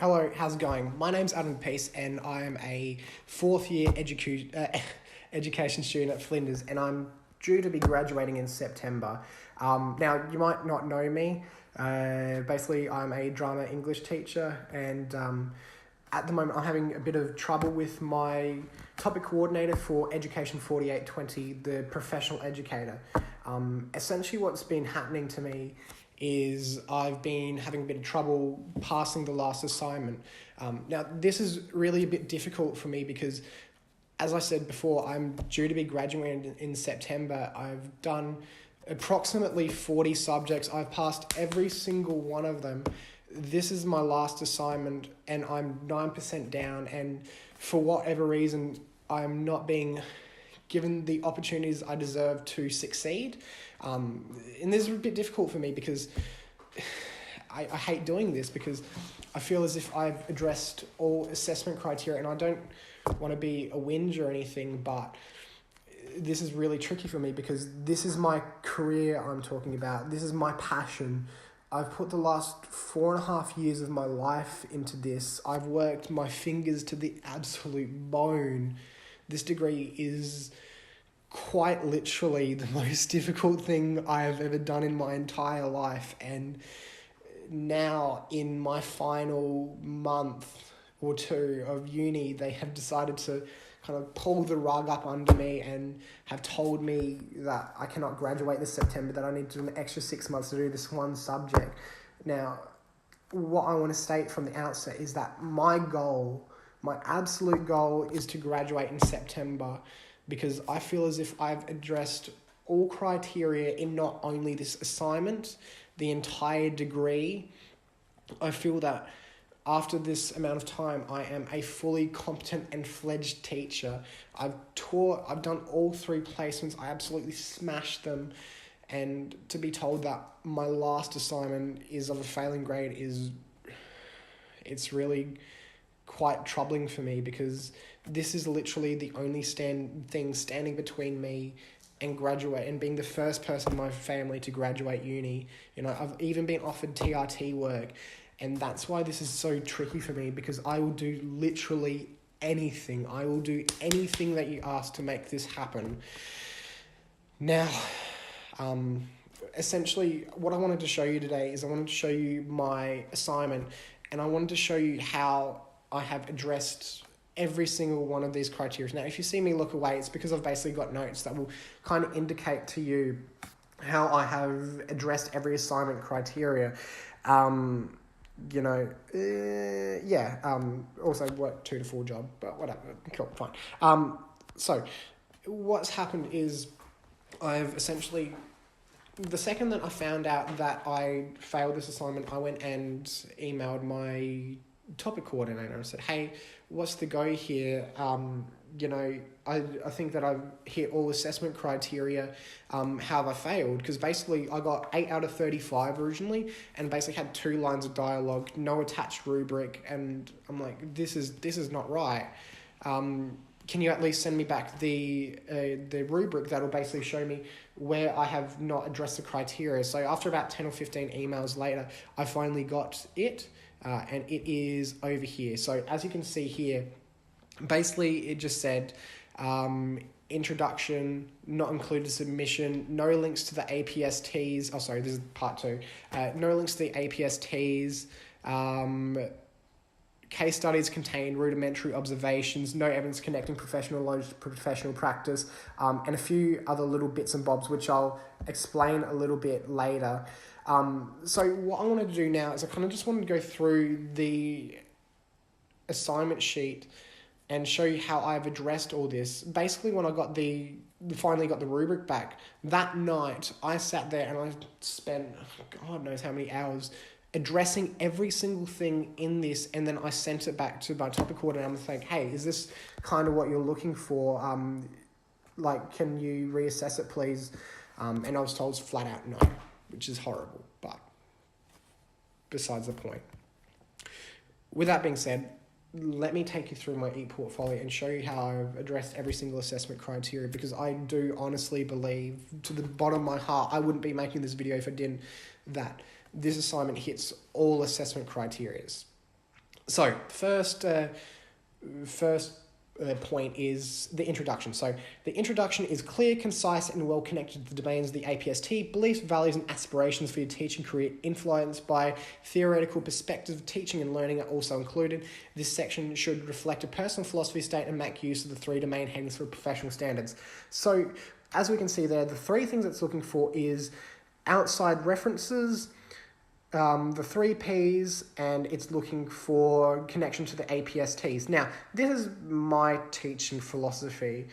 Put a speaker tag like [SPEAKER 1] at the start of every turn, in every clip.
[SPEAKER 1] Hello, how's it going? My name's Adam Peace and I am a fourth year education student at Flinders, and I'm due to be graduating in September. Now, you might not know me. Basically, I'm a drama English teacher, and at the moment I'm having a bit of trouble with my topic coordinator for Education 4820, the professional educator. Essentially what's been happening to me is I've been having a bit of trouble passing the last assignment. Now, this is really a bit difficult for me because, as I said before, I'm due to be graduating in September. I've done approximately 40 subjects. I've passed every single one of them. This is my last assignment and I'm 9% down, and for whatever reason, I'm not being given the opportunities I deserve to succeed. And this is a bit difficult for me because I hate doing this, because I feel as if I've addressed all assessment criteria, and I don't want to be a whinge or anything, but this is really tricky for me because this is my career I'm talking about. This is my passion. I've put the last 4.5 years of my life into this. I've worked my fingers to the absolute bone. This degree is quite literally the most difficult thing I have ever done in my entire life, and now in my final month or two of uni, they have decided to kind of pull the rug up under me and have told me that I cannot graduate this September, that I need to do an extra 6 months to do this one subject. Now, what I want to state from the outset is that my absolute goal is to graduate in September, because I feel as if I've addressed all criteria in not only this assignment, the entire degree. I feel that after this amount of time, I am a fully competent and fledged teacher. I've done all 3 placements, I absolutely smashed them, and to be told that my last assignment is of a failing grade it's really quite troubling for me, because this is literally the only thing standing between me and graduate, and being the first person in my family to graduate uni. You know, I've even been offered TRT work, and that's why this is so tricky for me, because I will do literally anything. I will do anything that you ask to make this happen. Now, essentially, what I wanted to show you today is I wanted to show you my assignment, and I wanted to show you how I have addressed every single one of these criteria. Now, if you see me look away, it's because I've basically got notes that will kind of indicate to you how I have addressed every assignment criteria. Also work 2 to 4 job, but whatever, cool, fine. So what's happened is I've essentially, the second that I found out that I failed this assignment, I went and emailed my topic coordinator and said, hey, what's the go here? I think that I've hit all assessment criteria. How have I failed? Because basically I got 8 out of 35 originally, and basically had 2 lines of dialogue, no attached rubric, and I'm like, this is not right. Can you at least send me back the rubric that'll basically show me where I have not addressed the criteria? So after about 10 or 15 emails later, I finally got it. And it is over here. So as you can see here, basically it just said introduction, not included submission, no links to the APSTs. Oh, sorry, this is part 2. No links to the APSTs. Case studies contain rudimentary observations, no evidence connecting professional knowledge to professional practice, and a few other little bits and bobs, which I'll explain a little bit later. So what I wanted to do now is I kind of just wanted to go through the assignment sheet and show you how I've addressed all this. Basically, when I finally got the rubric back, that night I sat there and I spent God knows how many hours addressing every single thing in this, and then I sent it back to my topic coordinator and I'm like, hey, is this kind of what you're looking for? Can you reassess it, please? And I was told flat out no, which is horrible, but besides the point. With that being said, let me take you through my Eportfolio and show you how I've addressed every single assessment criteria, because I do honestly believe, to the bottom of my heart, I wouldn't be making this video if I didn't, that this assignment hits all assessment criteria. So first point is the introduction. So the introduction is clear, concise, and well connected to the domains of the APST, beliefs, values, and aspirations for your teaching career, influenced by theoretical perspectives of teaching and learning are also included. This section should reflect a personal philosophy statement and make use of the three domain headings for professional standards. So as we can see there, the three things it's looking for is outside references, the three Ps, and it's looking for connection to the APSTs. Now, this is my teaching philosophy,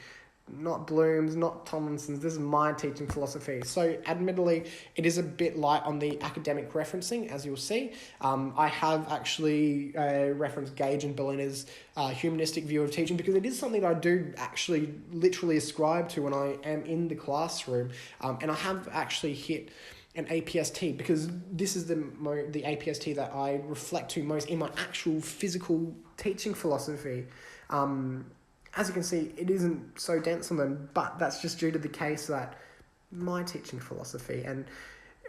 [SPEAKER 1] not Bloom's, not Tomlinson's. This is my teaching philosophy. So, admittedly, it is a bit light on the academic referencing, as you'll see. I have actually referenced Gage and Berliner's humanistic view of teaching because it is something that I do actually literally ascribe to when I am in the classroom, and I have actually hit an APST because this is the APST that I reflect to most in my actual physical teaching philosophy. As you can see, it isn't so dense on them, but that's just due to the case that my teaching philosophy. And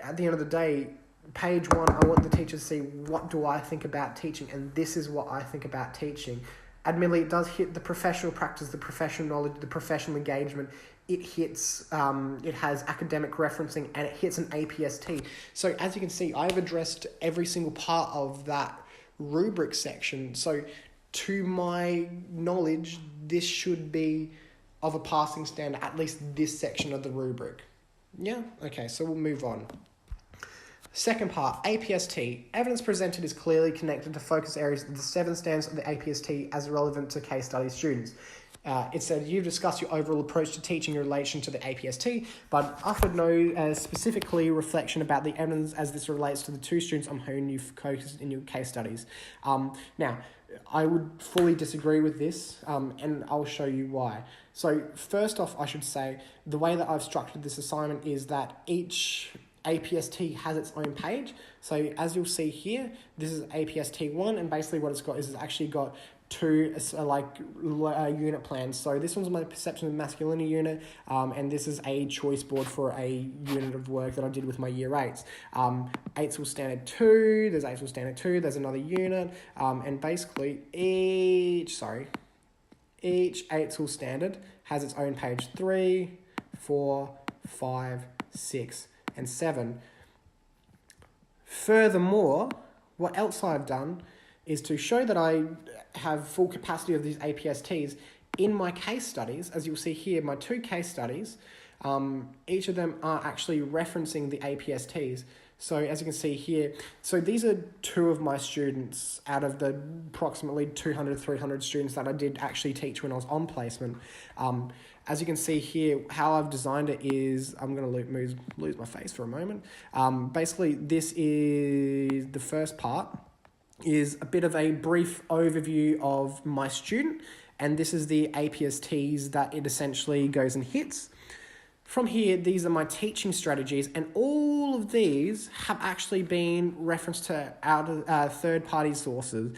[SPEAKER 1] at the end of the day, page 1, I want the teacher to see what do I think about teaching, and this is what I think about teaching. Admittedly, it does hit the professional practice, the professional knowledge, the professional engagement. It hits, it has academic referencing, and it hits an APST. So as you can see, I've addressed every single part of that rubric section. So to my knowledge, this should be of a passing standard, at least this section of the rubric. Yeah? Okay, so we'll move on. Second part, APST. Evidence presented is clearly connected to focus areas of the 7 standards of the APST as relevant to case study students. It said, you've discussed your overall approach to teaching in relation to the APST, but offered no specifically reflection about the evidence as this relates to the 2 students on whom you've focused in your case studies. Now, I would fully disagree with this, and I'll show you why. So first off, I should say, the way that I've structured this assignment is that each APST has its own page. So as you'll see here, this is APST 1, and basically what it's got is it's actually got 2 unit plans. So this one's my perception of masculinity unit, and this is a choice board for a unit of work that I did with my year 8s. 8s will standard 2, there's 8s will standard 2, there's another unit, and basically each 8s will standard has its own page 3, 4, 5, 6, and 7. Furthermore, what else I've done is to show that I have full capacity of these APSTs in my case studies. As you'll see here, my 2 case studies, each of them are actually referencing the APSTs. So as you can see here, so these are 2 of my students out of the approximately 200, 300 students that I did actually teach when I was on placement. As you can see here, how I've designed it is, I'm going to lose my face for a moment. Basically, this is the first part, is a bit of a brief overview of my student, and this is the APSTs that it essentially goes and hits. From here, these are my teaching strategies, and all of these have actually been referenced to third-party sources.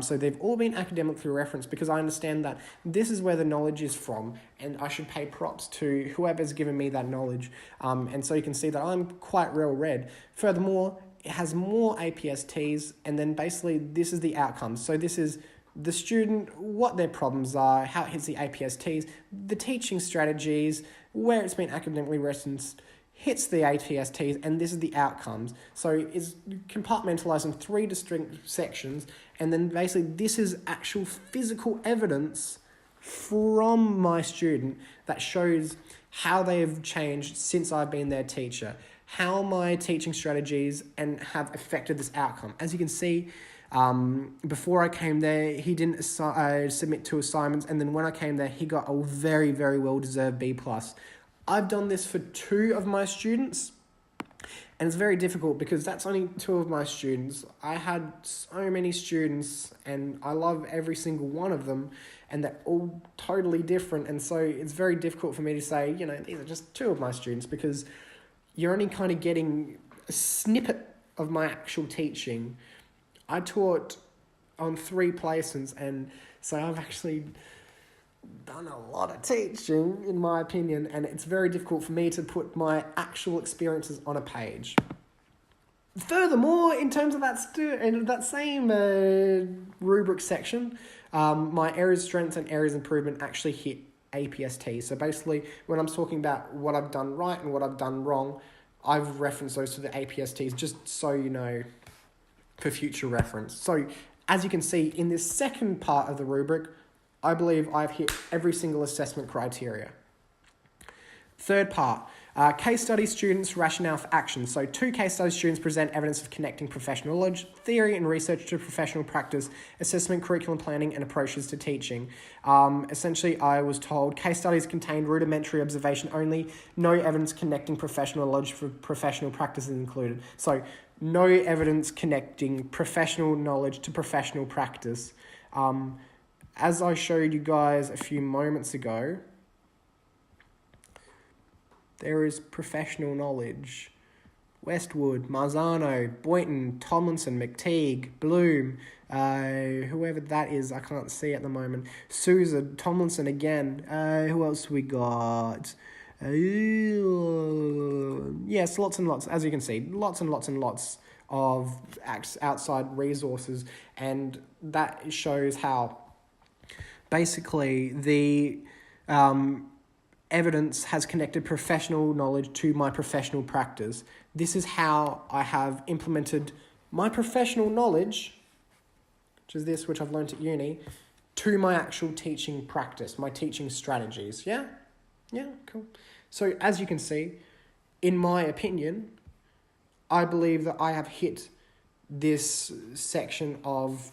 [SPEAKER 1] So they've all been academically referenced because I understand that this is where the knowledge is from, and I should pay props to whoever's given me that knowledge. And so you can see that I'm quite well-read. Furthermore, it has more APSTs, and then basically this is the outcomes. So this is the student, what their problems are, how it hits the APSTs, the teaching strategies, where it's been academically referenced, hits the APSTs, and this is the outcomes. So it's compartmentalized in 3 distinct sections, and then basically this is actual physical evidence from my student that shows how they have changed since I've been their teacher, how my teaching strategies and have affected this outcome. As you can see, before I came there, he didn't submit 2 assignments, and then when I came there, he got a very, very well-deserved B+. I've done this for 2 of my students, and it's very difficult because that's only 2 of my students. I had so many students, and I love every single one of them, and they're all totally different, and so it's very difficult for me to say, these are just 2 of my students, because you're only kind of getting a snippet of my actual teaching. I taught on 3 placements, and so I've actually done a lot of teaching, in my opinion, and it's very difficult for me to put my actual experiences on a page. Furthermore, in terms of that same rubric section, my areas of strength and areas of improvement actually hit APST. So basically, when I'm talking about what I've done right and what I've done wrong, I've referenced those to the APSTs just so you know for future reference. So as you can see, in this second part of the rubric, I believe I've hit every single assessment criteria. Third part, case study students' rationale for action. So 2 case study students present evidence of connecting professional knowledge, theory and research to professional practice, assessment, curriculum planning, and approaches to teaching. Essentially, I was told case studies contain rudimentary observation only, no evidence connecting professional knowledge for professional practice is included. So no evidence connecting professional knowledge to professional practice. As I showed you guys a few moments ago, there is professional knowledge. Westwood, Marzano, Boynton, Tomlinson, McTeague, Bloom, whoever that is, I can't see at the moment. Souza, Tomlinson again. Who else we got? Yes, lots and lots, as you can see, lots and lots and lots of outside resources, and that shows how basically the evidence has connected professional knowledge to my professional practice. This is how I have implemented my professional knowledge, which is this, which I've learned at uni, to my actual teaching practice, my teaching strategies. Yeah, cool. So as you can see, in my opinion, I believe that I have hit this section of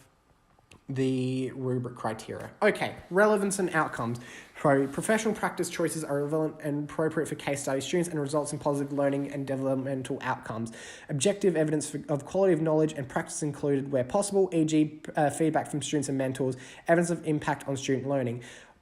[SPEAKER 1] the rubric criteria. Okay, relevance and outcomes. So professional practice choices are relevant and appropriate for case study students and results in positive learning and developmental outcomes. Objective evidence of quality of knowledge and practice included where possible, e.g. Feedback from students and mentors, evidence of impact on student learning.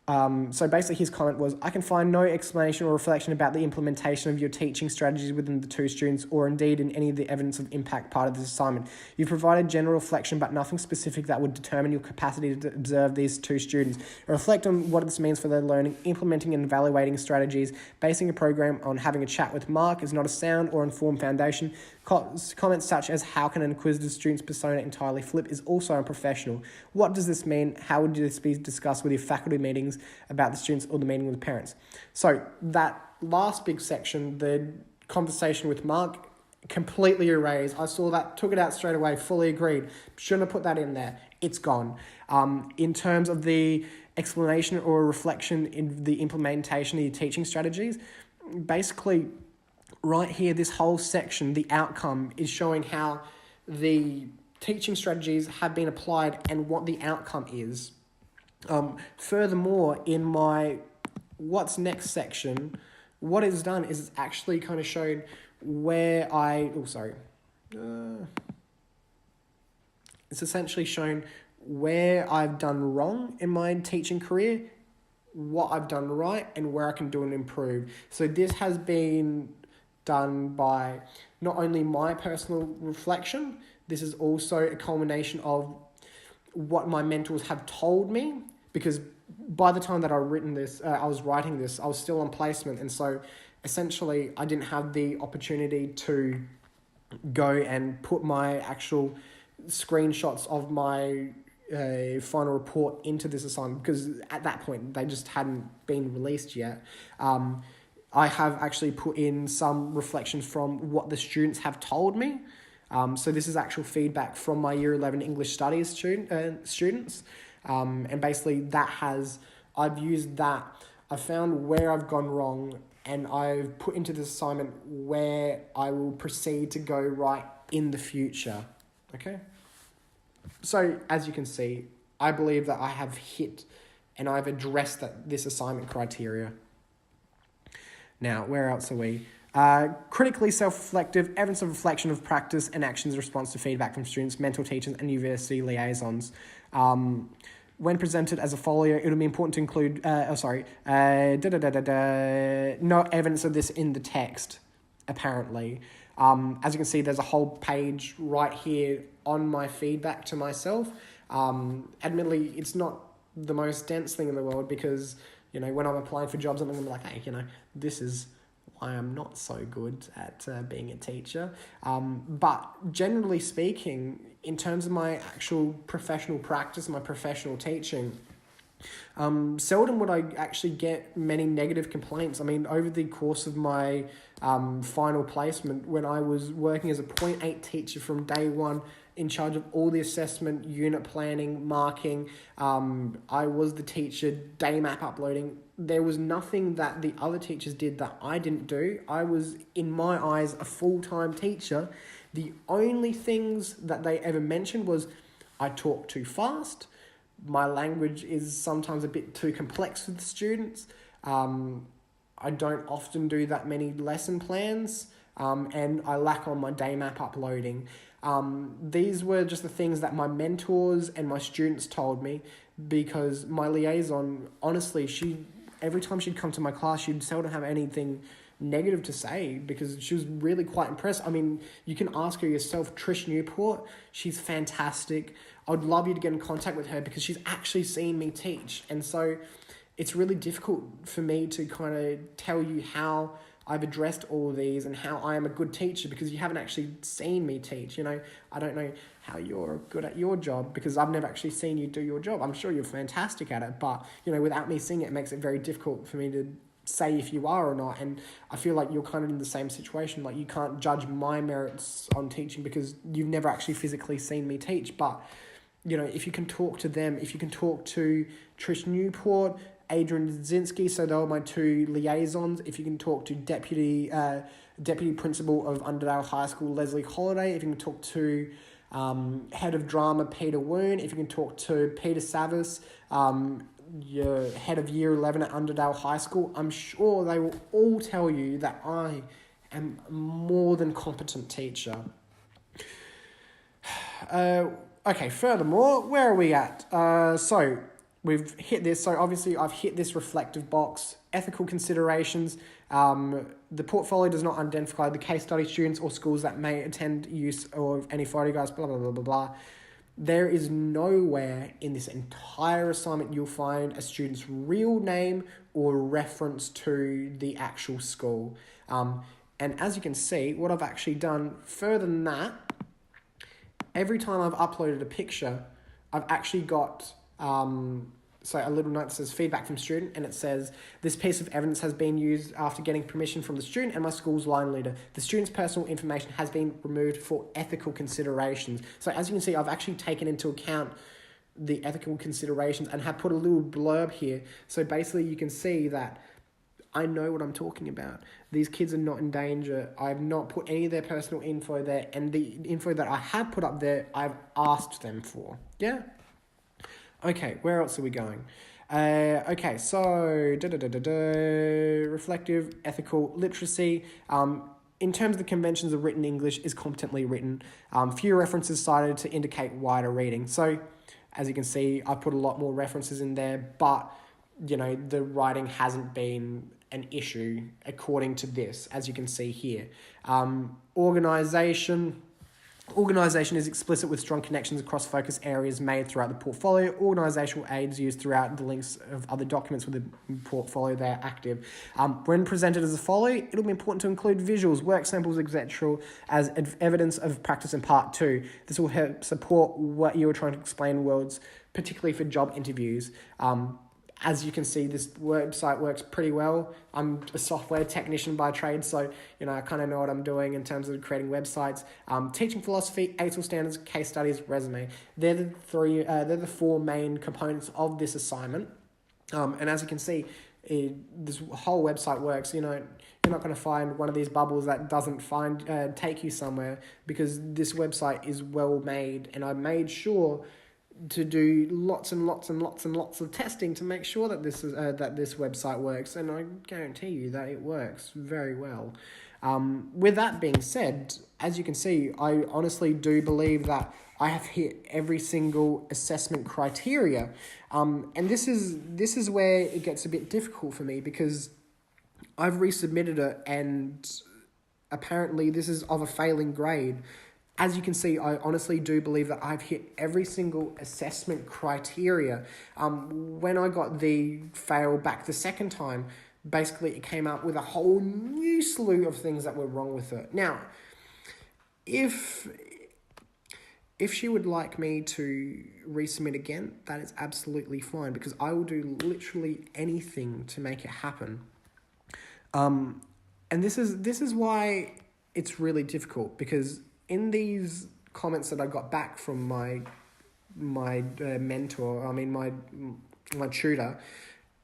[SPEAKER 1] So basically his comment was, I can find no explanation or reflection about the implementation of your teaching strategies within the 2 students or indeed in any of the evidence of impact part of this assignment. You've provided general reflection but nothing specific that would determine your capacity to observe these 2 students. Reflect on what this means for their learning, implementing and evaluating strategies. Basing a program on having a chat with Mark is not a sound or informed foundation. Comments such as how can an inquisitive student's persona entirely flip is also unprofessional. What does this mean? How would this be discussed with your faculty meetings about the students or the meeting with the parents? So that last big section, the conversation with Mark, completely erased. I saw that, took it out straight away, fully agreed. Shouldn't have put that in there. It's gone. In terms of the explanation or reflection in the implementation of your teaching strategies, basically right here, this whole section, the outcome, is showing how the teaching strategies have been applied and what the outcome is. Furthermore, in my what's next section, what it's done is it's actually kind of shown where it's essentially shown where I've done wrong in my teaching career, what I've done right, and where I can do and improve. So this has been done by not only my personal reflection, this is also a culmination of what my mentors have told me, because by the time that I was writing this, I was still on placement, and so essentially I didn't have the opportunity to go and put my actual screenshots of my final report into this assignment, because at that point they just hadn't been released yet. I have actually put in some reflections from what the students have told me. So this is actual feedback from my Year 11 English Studies students. And basically I've used that. I found where I've gone wrong, and I've put into this assignment where I will proceed to go right in the future. Okay? So as you can see, I believe that I have hit and I've addressed this assignment criteria. Now, where else are we? Critically self-reflective, evidence of reflection of practice and actions in response to feedback from students, mentor teachers, and university liaisons. When presented as a folio, it would be important to include, no evidence of this in the text, apparently. As you can see, there's a whole page right here on my feedback to myself. Admittedly, it's not the most dense thing in the world, because when I'm applying for jobs, I'm going to be like, hey, this is why I'm not so good at being a teacher. But generally speaking, in terms of my actual professional practice, my professional teaching, seldom would I actually get many negative complaints. I mean, over the course of my final placement, when I was working as a point 8 teacher from day one, in charge of all the assessment, unit planning, marking, I was the teacher, day map uploading. There was nothing that the other teachers did that I didn't do. I was, in my eyes, a full-time teacher. The only things that they ever mentioned was I talk too fast, my language is sometimes a bit too complex for the students. I don't often do that many lesson plans, and I lack on my day map uploading. These were just the things that my mentors and my students told me, because my liaison, honestly, every time she'd come to my class, she'd seldom have anything negative to say, because she was really quite impressed. I mean, you can ask her yourself, Trish Newport, she's fantastic. I'd love you to get in contact with her, because she's actually seen me teach. And so it's really difficult for me to kind of tell you how I've addressed all of these and how I am a good teacher, because you haven't actually seen me teach. I don't know how you're good at your job, because I've never actually seen you do your job. I'm sure you're fantastic at it, but without me seeing it, it makes it very difficult for me to say if you are or not. And I feel like you're kind of in the same situation. Like, you can't judge my merits on teaching because you've never actually physically seen me teach. But if you can talk to them, if you can talk to Trish Newport, Adrian Dzinski, so they were my two liaisons. If you can talk to Deputy Principal of Underdale High School, Leslie Holiday. If you can talk to Head of Drama, Peter Woon. If you can talk to Peter Savis, your Head of Year 11 at Underdale High School, I'm sure they will all tell you that I am a more than competent teacher. Okay, furthermore, where are we at? So we've hit this. So obviously I've hit this reflective box. Ethical considerations. The portfolio does not identify the case study students or schools that may attend use of any photographs, blah, blah, blah, blah, blah. There is nowhere in this entire assignment you'll find a student's real name or reference to the actual school. And as you can see, what I've actually done further than that, every time I've uploaded a picture, I've actually got a little note that says feedback from student, and it says, this piece of evidence has been used after getting permission from the student and my school's line leader. The student's personal information has been removed for ethical considerations. So as you can see, I've actually taken into account the ethical considerations and have put a little blurb here. So basically you can see that I know what I'm talking about. These kids are not in danger. I've not put any of their personal info there, and the info that I have put up there, I've asked them for. Yeah? Okay, where else are we going? Okay, so reflective, ethical literacy. In terms of the conventions of written English is competently written. Few references cited to indicate wider reading. So, as you can see, I put a lot more references in there, but the writing hasn't been an issue according to this, as you can see here. Organisation is explicit with strong connections across focus areas made throughout the portfolio. Organisational aids used throughout the links of other documents with the portfolio, they are active. When presented as a follow, it'll be important to include visuals, work samples, etc. as evidence of practice in part 2. This will help support what you were trying to explain words, particularly for job interviews. As you can see, this website works pretty well. I'm a software technician by trade, so I kind of know what I'm doing in terms of creating websites. Teaching philosophy, ATL standards, case studies, resume. They're the four main components of this assignment. And as you can see, this whole website works. You're not going to find one of these bubbles that doesn't take you somewhere, because this website is well made, and I made sure to do lots and lots and lots and lots of testing to make sure that this website works, and I guarantee you that it works very well. With that being said, as you can see, I honestly do believe that I have hit every single assessment criteria, and this is where it gets a bit difficult for me, because I've resubmitted it, and apparently this is of a failing grade. As you can see, I honestly do believe that I've hit every single assessment criteria. When I got the fail back the second time, basically it came up with a whole new slew of things that were wrong with it. Now, if she would like me to resubmit again, that is absolutely fine, because I will do literally anything to make it happen. And this is why it's really difficult, because in these comments that I got back from my mentor, my tutor,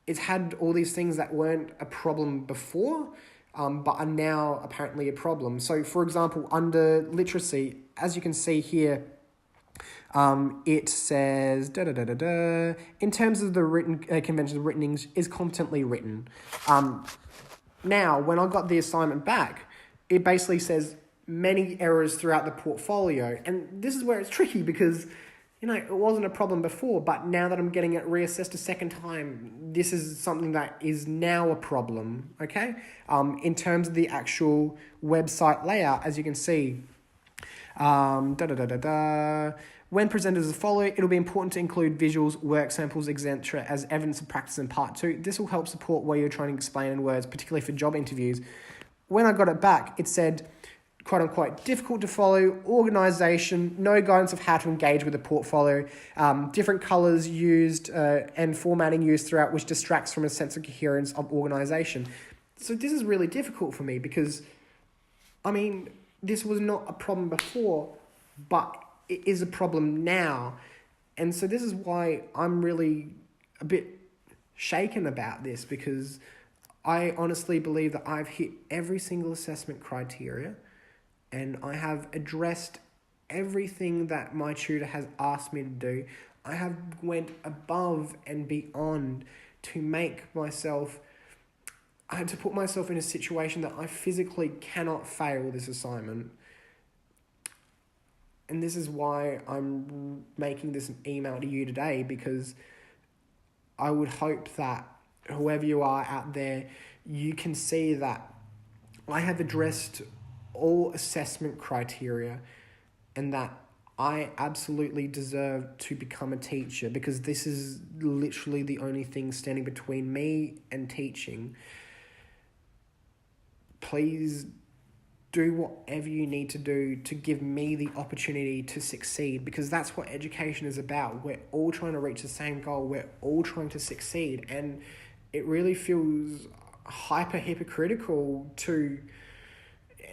[SPEAKER 1] it's had all these things that weren't a problem before, but are now apparently a problem. So, for example, under literacy, as you can see here, it says, in terms of the written conventions, written English is competently written. Now, when I got the assignment back, it basically says many errors throughout the portfolio. And this is where it's tricky, because, it wasn't a problem before, but now that I'm getting it reassessed a second time, this is something that is now a problem, okay? In terms of the actual website layout, as you can see, when presented as follow, it'll be important to include visuals, work samples, etc. as evidence of practice in part 2. This will help support what you're trying to explain in words, particularly for job interviews. When I got it back, it said, quote unquote, difficult to follow, organisation, no guidance of how to engage with a portfolio, different colours used and formatting used throughout, which distracts from a sense of coherence of organisation. So this is really difficult for me, because, this was not a problem before, but it is a problem now. And so this is why I'm really a bit shaken about this, because I honestly believe that I've hit every single assessment criteria, and I have addressed everything that my tutor has asked me to do. I have went above and beyond to put myself in a situation that I physically cannot fail this assignment. And this is why I'm making this email to you today, because I would hope that whoever you are out there, you can see that I have addressed all assessment criteria, and that I absolutely deserve to become a teacher, because this is literally the only thing standing between me and teaching. Please do whatever you need to do to give me the opportunity to succeed, because that's what education is about. We're all trying to reach the same goal. We're all trying to succeed. And it really feels hyper hypocritical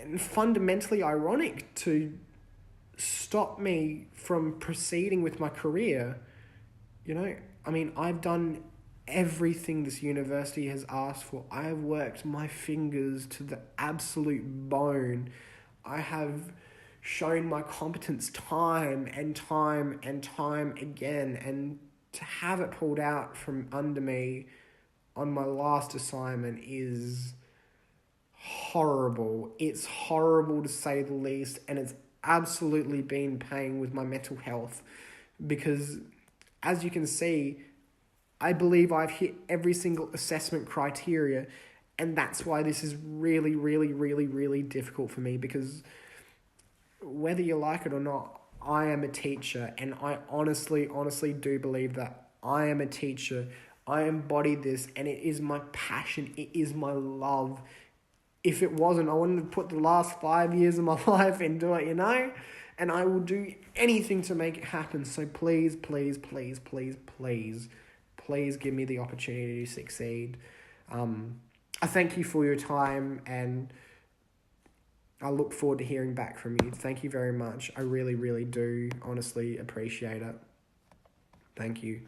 [SPEAKER 1] and fundamentally ironic to stop me from proceeding with my career. I've done everything this university has asked for. I have worked my fingers to the absolute bone. I have shown my competence time and time and time again, and to have it pulled out from under me on my last assignment is horrible. It's horrible to say the least, and it's absolutely been playing with my mental health, because as you can see, I believe I've hit every single assessment criteria, and that's why this is really, really, really, really difficult for me, because whether you like it or not, I am a teacher, and I honestly do believe that I am a teacher. I embody this, and it is my passion. It is my love. If it wasn't, I wouldn't have put the last 5 years of my life into it, and I will do anything to make it happen. So please, please, please, please, please, please give me the opportunity to succeed. I thank you for your time, and I look forward to hearing back from you. Thank you very much. I really, really do honestly appreciate it. Thank you.